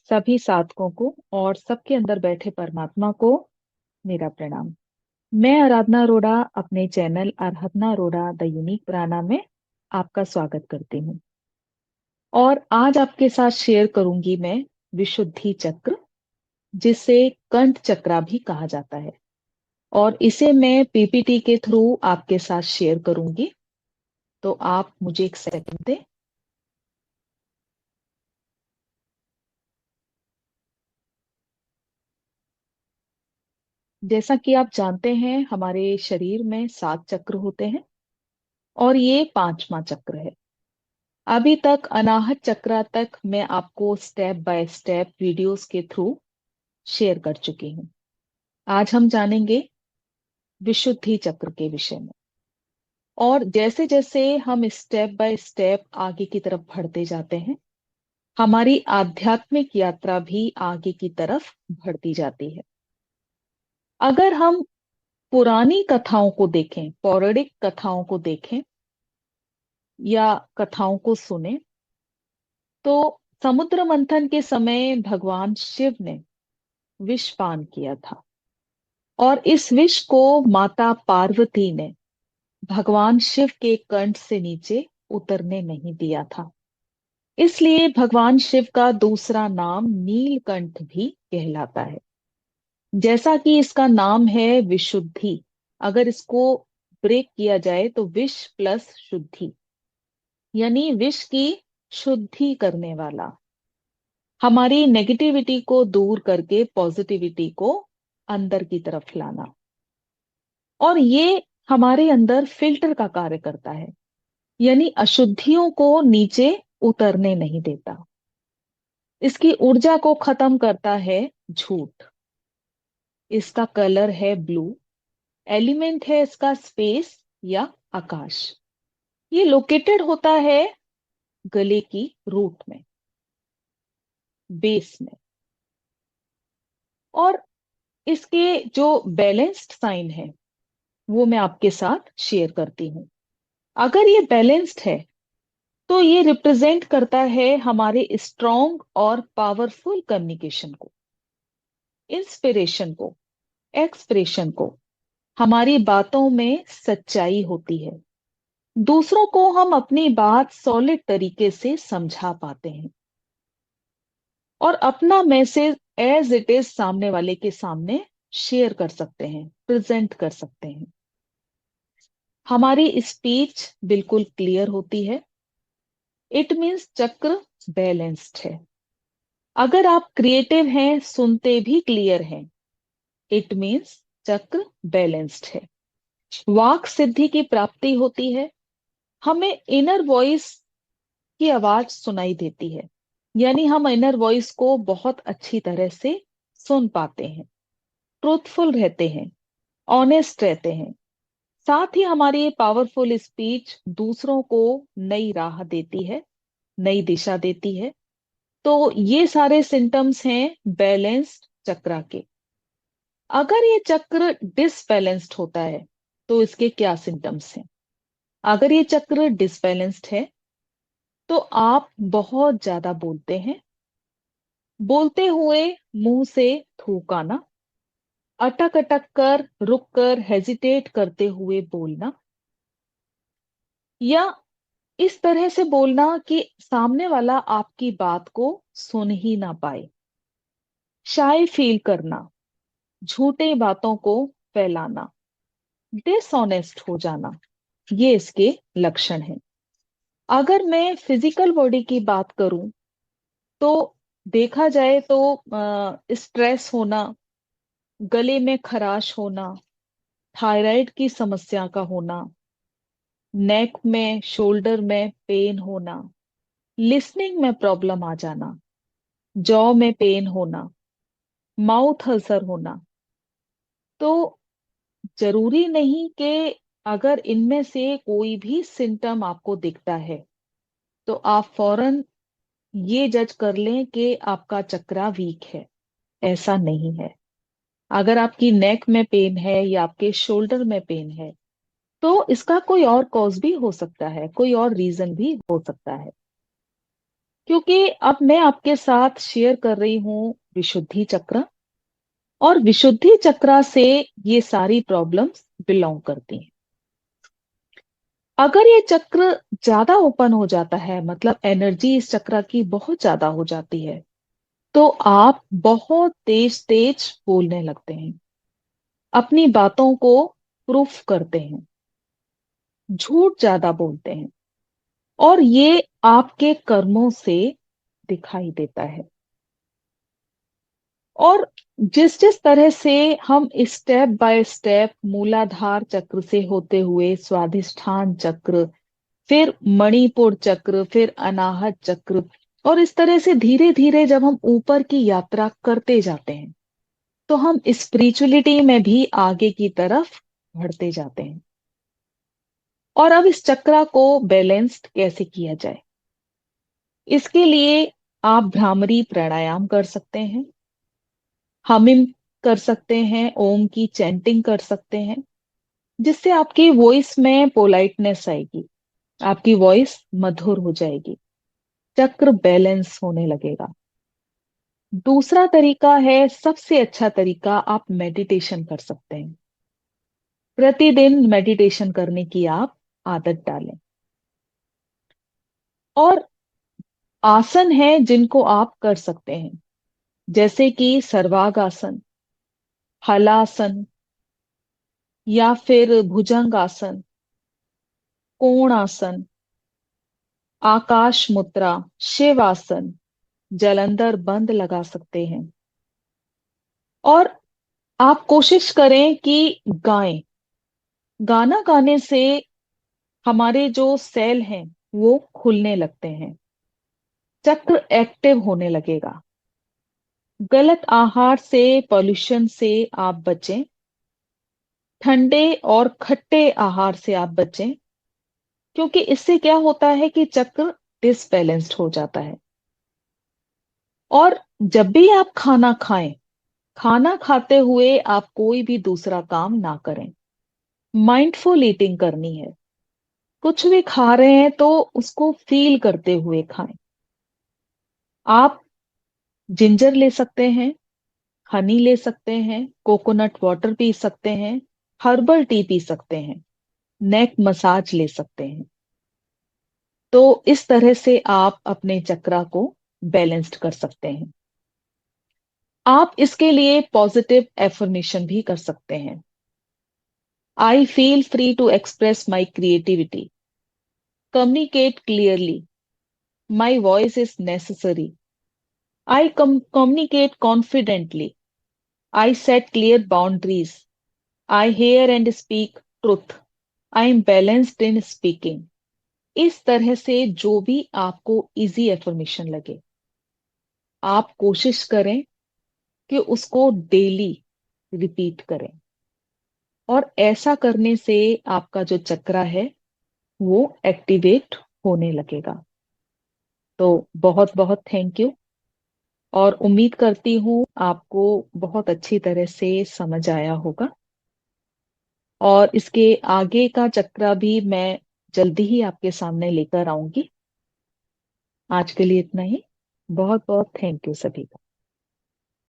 सभी साधकों को और सबके अंदर बैठे परमात्मा को मेरा प्रणाम। मैं आराधना अरोड़ा अपने channel Aradhana Arora the unique प्राणा में आपका स्वागत करती हूँ। और आज आपके साथ शेयर करूंगी मैं विशुद्धि चक्र, जिसे कंठ चक्रा भी कहा जाता है। और इसे मैं पीपीटी के थ्रू आपके साथ शेयर करूंगी। तो आप मुझे एक सेकंड दें। जैसा कि आप जानते हैं, हमारे शरीर में 7 चक्र होते हैं और ये 5वां चक्र है। अभी तक अनाहत चक्र तक मैं आपको स्टेप बाय स्टेप वीडियोस के थ्रू शेयर कर चुकी हूँ। आज हम जानेंगे विशुद्धि चक्र के विषय में। और जैसे जैसे हम स्टेप बाय स्टेप आगे की तरफ बढ़ते जाते हैं, हमारी आध्यात्मिक यात्रा भी आगे की तरफ बढ़ती जाती है। अगर हम पुरानी कथाओं को देखें, पौराणिक कथाओं को देखें या कथाओं को सुने, तो समुद्र मंथन के समय भगवान शिव ने विष पान किया था। और इस विष को माता पार्वती ने भगवान शिव के कंठ से नीचे उतरने नहीं दिया था। इसलिए भगवान शिव का दूसरा नाम नीलकंठ भी कहलाता है। जैसा कि इसका नाम है विशुद्धि, अगर इसको ब्रेक किया जाए तो विष प्लस शुद्धि, यानी विष की शुद्धि करने वाला, हमारी नेगेटिविटी को दूर करके पॉजिटिविटी को अंदर की तरफ लाना। और ये हमारे अंदर फिल्टर का कार्य करता है, यानी अशुद्धियों को नीचे उतरने नहीं देता। इसकी ऊर्जा को खत्म करता है झूठ। इसका कलर है ब्लू। एलिमेंट है इसका स्पेस या आकाश। ये लोकेटेड होता है गले की रूट में, बेस में। और इसके जो बैलेंस्ड साइन है वो मैं आपके साथ शेयर करती हूँ। अगर ये बैलेंस्ड है तो ये रिप्रेजेंट करता है हमारे स्ट्रॉन्ग और पावरफुल कम्युनिकेशन को, इंस्पिरेशन को, एक्सप्रेशन को। हमारी बातों में सच्चाई होती है। दूसरों को हम अपनी बात सॉलिड तरीके से समझा पाते हैं और अपना मैसेज एज इट इज सामने वाले के सामने शेयर कर सकते हैं, प्रेजेंट कर सकते हैं। हमारी स्पीच बिल्कुल क्लियर होती है। इट मीन्स चक्र बैलेंस्ड है। अगर आप क्रिएटिव हैं, सुनते भी क्लियर हैं, इट मीन्स चक्र बैलेंस्ड है। वाक सिद्धि की प्राप्ति होती है। हमें इनर वॉइस की आवाज सुनाई देती है, यानी हम इनर वॉइस को बहुत अच्छी तरह से सुन पाते हैं, ट्रूथफुल रहते हैं, ऑनेस्ट रहते हैं। साथ ही हमारी ये पावरफुल स्पीच दूसरों को नई राह देती है, नई दिशा देती है। तो ये सारे सिम्टम्स हैं बैलेंस्ड चक्र के। अगर ये चक्र डिसबैलेंस्ड होता है तो इसके क्या सिम्टम्स हैं? अगर ये चक्र डिसबैलेंस्ड है तो आप बहुत ज्यादा बोलते हैं, बोलते हुए मुंह से थूक आना, अटक अटक कर, रुक कर, हेजिटेट करते हुए बोलना, या इस तरह से बोलना कि सामने वाला आपकी बात को सुन ही ना पाए, शाय फील करना, झूठे बातों को फैलाना, डिसऑनेस्ट हो जाना, ये इसके लक्षण हैं। अगर मैं फिजिकल बॉडी की बात करूं तो देखा जाए तो स्ट्रेस होना, गले में खराश होना, थायराइड की समस्या का होना, नेक में, शोल्डर में पेन होना, लिसनिंग में प्रॉब्लम आ जाना, जॉ में पेन होना, माउथ अल्सर होना। तो जरूरी नहीं कि अगर इनमें से कोई भी सिम्टम आपको दिखता है तो आप फौरन ये जज कर लें कि आपका चक्रा वीक है। ऐसा नहीं है। अगर आपकी नेक में पेन है या आपके शोल्डर में पेन है तो इसका कोई और कॉज भी हो सकता है, कोई और रीजन भी हो सकता है। क्योंकि अब मैं आपके साथ शेयर कर रही हूँ विशुद्धि चक्र, और विशुद्धि चक्र से ये सारी प्रॉब्लम्स बिलोंग करती हैं। अगर ये चक्र ज्यादा ओपन हो जाता है, मतलब एनर्जी इस चक्र की बहुत ज्यादा हो जाती है, तो आप बहुत तेज तेज बोलने लगते हैं, अपनी बातों को प्रूफ करते हैं, झूठ ज्यादा बोलते हैं, और ये आपके कर्मों से दिखाई देता है। और जिस जिस तरह से हम स्टेप बाय स्टेप मूलाधार चक्र से होते हुए स्वाधिष्ठान चक्र, फिर मणिपुर चक्र, फिर अनाहत चक्र, और इस तरह से धीरे धीरे जब हम ऊपर की यात्रा करते जाते हैं, तो हम स्पिरिचुअलिटी में भी आगे की तरफ बढ़ते जाते हैं। और अब इस चक्र को बैलेंस्ड कैसे किया जाए, इसके लिए आप भ्रामरी प्राणायाम कर सकते हैं, हमिंग कर सकते हैं, ओम की चैंटिंग कर सकते हैं, जिससे आपकी वॉइस में पोलाइटनेस आएगी, आपकी वॉइस मधुर हो जाएगी, चक्र बैलेंस होने लगेगा। दूसरा तरीका है, सबसे अच्छा तरीका, आप मेडिटेशन कर सकते हैं। प्रतिदिन मेडिटेशन करने की आप आदत डालें। और आसन है जिनको आप कर सकते हैं, जैसे कि सर्वांगासन, हलासन, या फिर भुजंगासन, कोणासन, आकाश मुद्रा, शिवासन, जलंधर बंद लगा सकते हैं। और आप कोशिश करें कि गाएं। गाना गाने से हमारे जो सेल हैं वो खुलने लगते हैं, चक्र एक्टिव होने लगेगा। गलत आहार से, पॉल्यूशन से आप बचें, ठंडे और खट्टे आहार से आप बचें, क्योंकि इससे क्या होता है कि चक्र डिसबैलेंस्ड हो जाता है। और जब भी आप खाना खाएं, खाना खाते हुए आप कोई भी दूसरा काम ना करें, माइंडफुल ईटिंग करनी है। कुछ भी खा रहे हैं तो उसको फील करते हुए खाएं। आप जिंजर ले सकते हैं, हनी ले सकते हैं, कोकोनट वाटर पी सकते हैं, हर्बल टी पी सकते हैं, नेक मसाज ले सकते हैं। तो इस तरह से आप अपने चक्रा को बैलेंस्ड कर सकते हैं। आप इसके लिए पॉजिटिव एफर्मेशन भी कर सकते हैं। I feel free to express my creativity, communicate clearly, my voice is necessary, I communicate confidently, I set clear boundaries, I hear and speak truth, I am balanced in speaking। इस तरह से जो भी आपको इजी एफर्मेशन लगे, आप कोशिश करें कि उसको डेली रिपीट करें। और ऐसा करने से आपका जो चक्रा है वो एक्टिवेट होने लगेगा। तो बहुत बहुत थैंक यू, और उम्मीद करती हूँ आपको बहुत अच्छी तरह से समझ आया होगा। और इसके आगे का चक्रा भी मैं जल्दी ही आपके सामने लेकर आऊंगी। आज के लिए इतना ही। बहुत बहुत थैंक यू सभी का।